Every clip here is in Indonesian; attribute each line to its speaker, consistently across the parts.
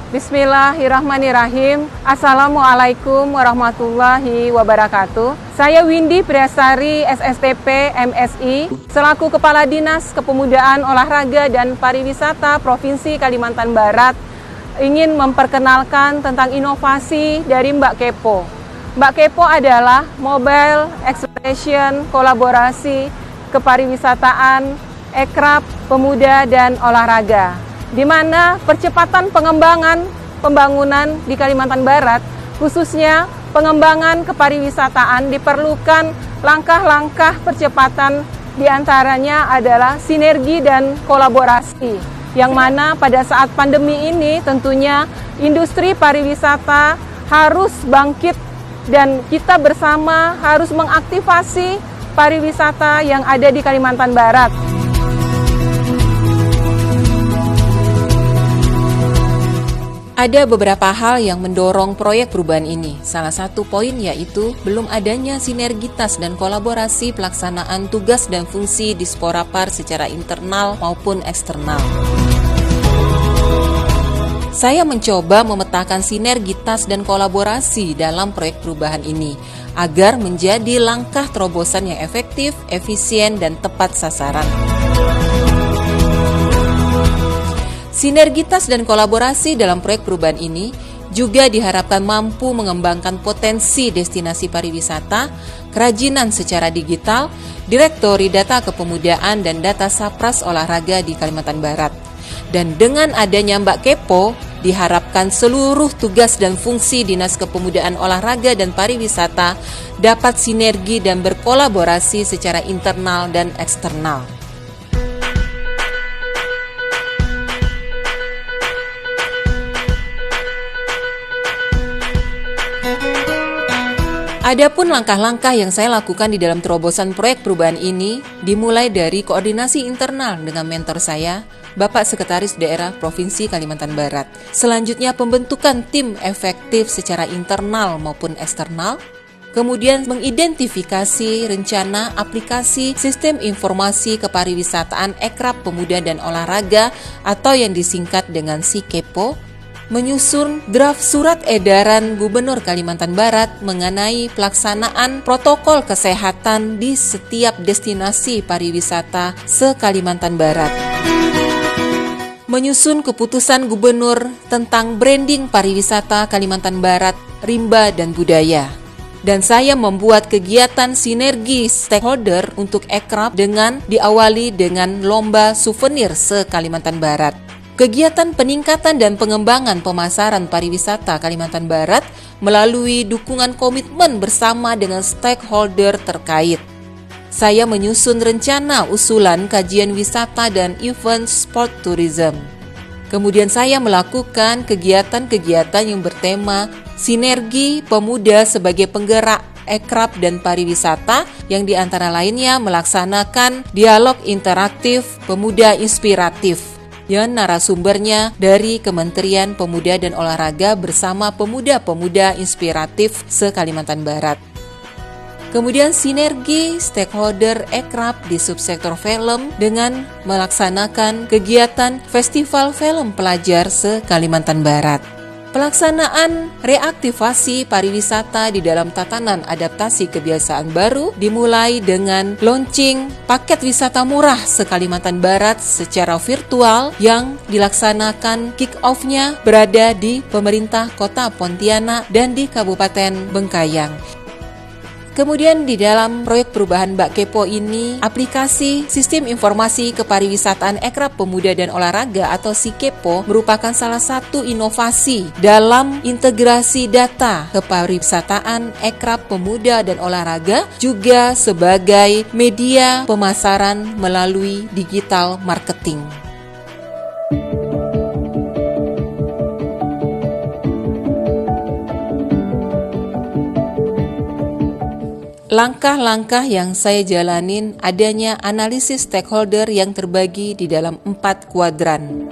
Speaker 1: Bismillahirrahmanirrahim. Assalamualaikum warahmatullahi wabarakatuh. Saya Windy Priasari, SSTP MSI, selaku Kepala Dinas Kepemudaan, Olahraga, dan Pariwisata Provinsi Kalimantan Barat, ingin memperkenalkan tentang inovasi dari Mbak Kepo. Mbak Kepo adalah Mobile Expression Kolaborasi Kepariwisataan Ekrab Pemuda dan Olahraga, di mana percepatan pembangunan di Kalimantan Barat, khususnya pengembangan kepariwisataan, diperlukan langkah-langkah percepatan, diantaranya adalah sinergi dan kolaborasi, yang mana pada saat pandemi ini tentunya industri pariwisata harus bangkit dan kita bersama harus mengaktifasi pariwisata yang ada di Kalimantan Barat. Ada beberapa hal yang mendorong proyek perubahan ini. Salah satu poin yaitu belum adanya sinergitas dan kolaborasi pelaksanaan tugas dan fungsi di Sporapar secara internal maupun eksternal. Saya mencoba memetakan sinergitas dan kolaborasi dalam proyek perubahan ini agar menjadi langkah terobosan yang efektif, efisien, dan tepat sasaran. Sinergitas dan kolaborasi dalam proyek perubahan ini juga diharapkan mampu mengembangkan potensi destinasi pariwisata, kerajinan secara digital, direktori data kepemudaan dan data sapras olahraga di Kalimantan Barat. Dan dengan adanya Mbak Kepo, diharapkan seluruh tugas dan fungsi Dinas Kepemudaan, Olahraga, dan Pariwisata dapat sinergi dan berkolaborasi secara internal dan eksternal. Adapun langkah-langkah yang saya lakukan di dalam terobosan proyek perubahan ini dimulai dari koordinasi internal dengan mentor saya, Bapak Sekretaris Daerah Provinsi Kalimantan Barat. Selanjutnya pembentukan tim efektif secara internal maupun eksternal. Kemudian mengidentifikasi rencana aplikasi Sistem Informasi Kepariwisataan Ekrab Pemuda dan Olahraga atau yang disingkat dengan SIKEPO. Menyusun draft surat edaran Gubernur Kalimantan Barat mengenai pelaksanaan protokol kesehatan di setiap destinasi pariwisata se-Kalimantan Barat. Menyusun keputusan Gubernur tentang branding pariwisata Kalimantan Barat, rimba dan budaya. Dan saya membuat kegiatan sinergi stakeholder untuk Ekrab dengan diawali dengan lomba souvenir se-Kalimantan Barat. Kegiatan peningkatan dan pengembangan pemasaran pariwisata Kalimantan Barat melalui dukungan komitmen bersama dengan stakeholder terkait. Saya menyusun rencana usulan kajian wisata dan event sport tourism. Kemudian saya melakukan kegiatan-kegiatan yang bertema sinergi pemuda sebagai penggerak Ekrab dan pariwisata yang diantara lainnya melaksanakan dialog interaktif pemuda inspiratif. Yang narasumbernya dari Kementerian Pemuda dan Olahraga bersama pemuda-pemuda inspiratif se-Kalimantan Barat. Kemudian sinergi stakeholder Ekrab di subsektor film dengan melaksanakan kegiatan Festival Film Pelajar se-Kalimantan Barat. Pelaksanaan reaktivasi pariwisata di dalam tatanan adaptasi kebiasaan baru dimulai dengan launching paket wisata murah se-Kalimantan Barat secara virtual yang dilaksanakan kick-off-nya berada di pemerintah Kota Pontianak dan di Kabupaten Bengkayang. Kemudian di dalam proyek perubahan Mbak Kepo ini, aplikasi Sistem Informasi Kepariwisataan Ekrab Pemuda dan Olahraga atau SIKEPO merupakan salah satu inovasi dalam integrasi data kepariwisataan Ekrab Pemuda dan Olahraga, juga sebagai media pemasaran melalui digital marketing. Langkah-langkah yang saya jalanin adanya analisis stakeholder yang terbagi di dalam 4 kuadran.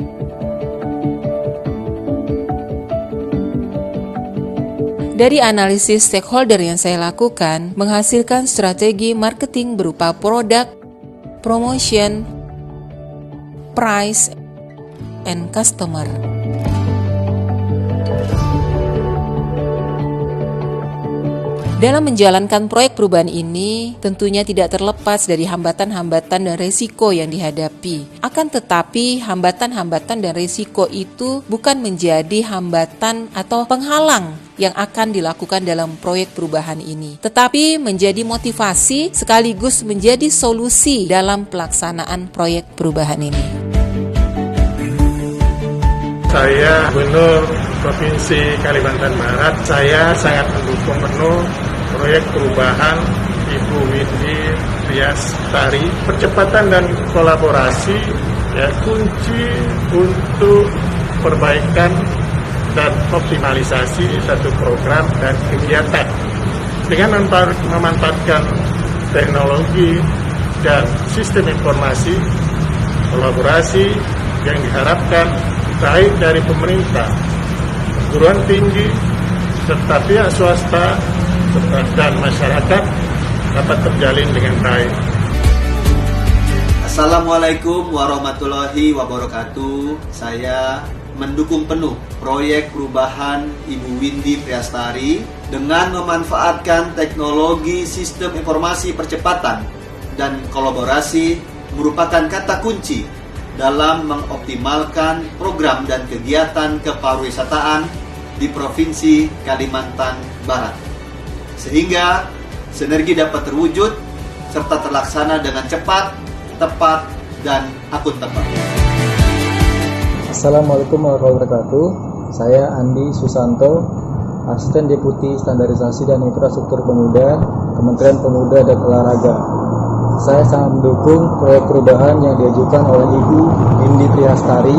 Speaker 1: Dari analisis stakeholder yang saya lakukan, menghasilkan strategi marketing berupa produk, promotion, price, and customer. Dalam menjalankan proyek perubahan ini, tentunya tidak terlepas dari hambatan-hambatan dan resiko yang dihadapi. Akan tetapi, hambatan-hambatan dan resiko itu bukan menjadi hambatan atau penghalang yang akan dilakukan dalam proyek perubahan ini, tetapi menjadi motivasi sekaligus menjadi solusi dalam pelaksanaan proyek perubahan ini.
Speaker 2: Saya Gubernur Provinsi Kalimantan Barat, saya sangat mendukung penuh proyek perubahan Ibu Windy Priastari. Percepatan dan kolaborasi kunci untuk perbaikan dan optimalisasi satu program dan kegiatan. Dengan memanfaatkan teknologi dan sistem informasi, kolaborasi yang diharapkan baik dari pemerintah, perguruan tinggi, serta pihak swasta, dan masyarakat dapat terjalin dengan baik.
Speaker 3: Assalamualaikum warahmatullahi wabarakatuh. Saya mendukung penuh proyek perubahan Ibu Windy Priastari dengan memanfaatkan teknologi sistem informasi percepatan dan kolaborasi merupakan kata kunci dalam mengoptimalkan program dan kegiatan kepariwisataan di Provinsi Kalimantan Barat, sehingga sinergi dapat terwujud serta terlaksana dengan cepat, tepat, dan akuntabel.
Speaker 4: Assalamualaikum warahmatullahi wabarakatuh. Saya Andi Susanto, Asisten Deputi Standarisasi dan Infrastruktur Pemuda, Kementerian Pemuda dan Olahraga. Saya sangat mendukung proyek perubahan yang diajukan oleh Ibu Windy Priastari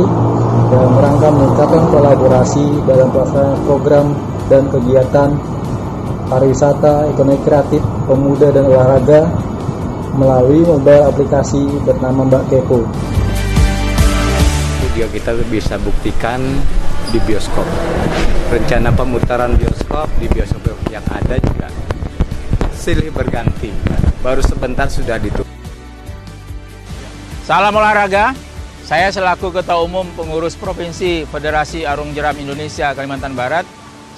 Speaker 4: dalam rangka meningkatkan kolaborasi dalam pelaksanaan program dan kegiatan pariwisata, ekonomi kreatif, pemuda dan olahraga melalui mobile aplikasi bernama Mbak Kepo.
Speaker 5: Juga kita bisa buktikan di bioskop. Rencana pemutaran bioskop di bioskop yang ada juga silih berganti. Baru sebentar sudah ditutup.
Speaker 6: Salam olahraga. Saya selaku Ketua Umum Pengurus Provinsi Federasi Arung Jeram Indonesia Kalimantan Barat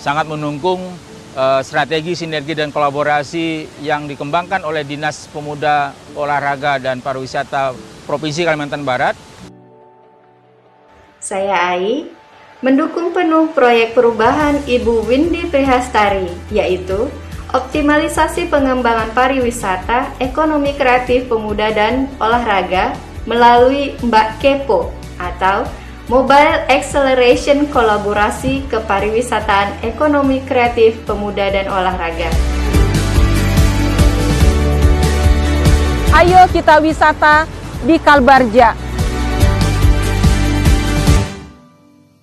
Speaker 6: sangat mendukung strategi, sinergi, dan kolaborasi yang dikembangkan oleh Dinas Pemuda, Olahraga, dan Pariwisata Provinsi Kalimantan Barat.
Speaker 7: Saya Ai, mendukung penuh proyek perubahan Ibu Windy Priastari, yaitu optimalisasi pengembangan pariwisata, ekonomi kreatif, pemuda, dan olahraga melalui Mbak Kepo atau Mobile Acceleration Kolaborasi Kepariwisataan Ekonomi Kreatif Pemuda dan Olahraga.
Speaker 8: Ayo kita wisata di Kalbarja.